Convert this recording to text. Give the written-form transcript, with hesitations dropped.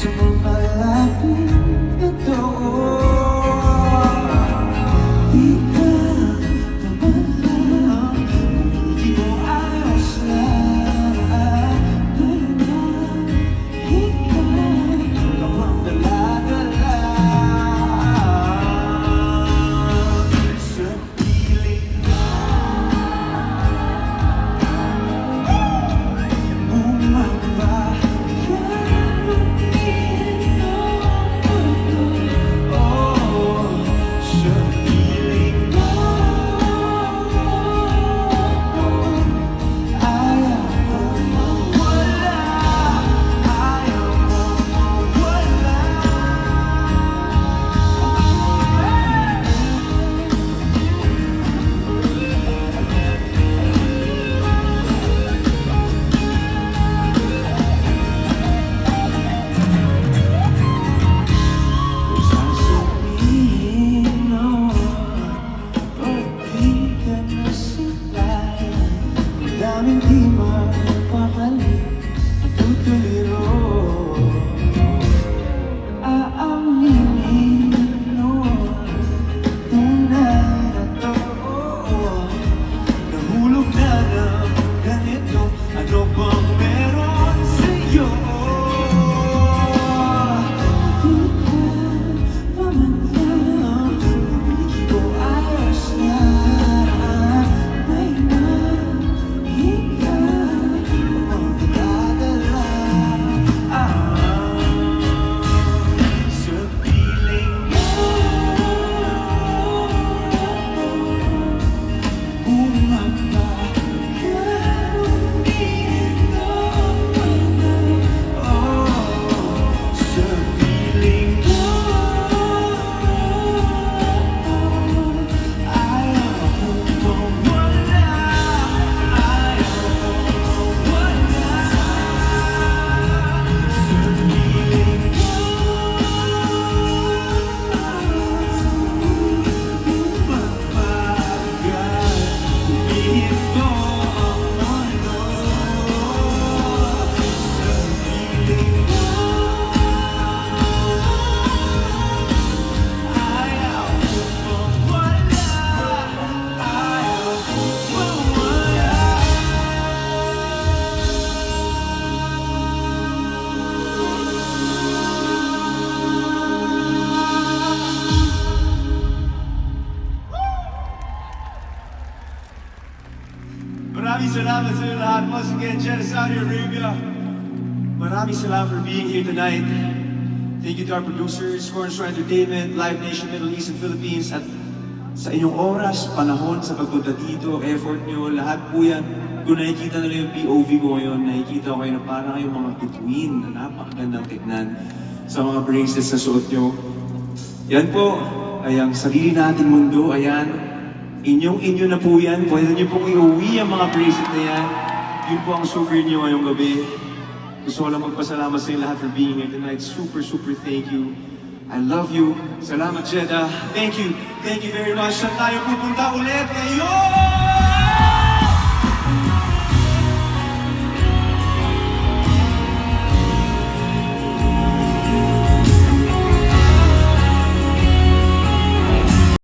sa mga lapit na doon. Di ka mawala kung di mo ayos lang. Mahinahin ka kapag dala-dala sa piling mo. Bumaba daming di mapakali, tutuliro. Aaminin noon, tunay na to. Nahulog na ng ganito, ano bang meron sa'yo? Di ka pamantang, hindi ko ayos na. Maraming salamat sa inyo lahat. Once again, Jen, Saudi Arabia. Maraming salamat for being here tonight. Thank you to our producers, Cornerstone Entertainment, Live Nation Middle East and Philippines, at sa inyong oras, panahon sa pagpunta dito, effort nyo, lahat po yan. Kung nakikita nila yung POV ko ngayon, nakikita ko kayo na parang kayong mga bituin na napakagandang tignan sa mga bracelets na suot nyo. Yan po ay ang sarili nating mundo. Ayan, inyong-inyo na po yan. Pwede nyo pong iuwi ang mga bracelet na yan. Yun po ang souvenir nyo ngayong gabi. Gusto ko lang magpasalamat sa inyo lahat for being here tonight. Super, super thank you. I love you. Salamat, Jeddah. Thank you. Thank you very much. Saan tayo pupunta ulit ngayon?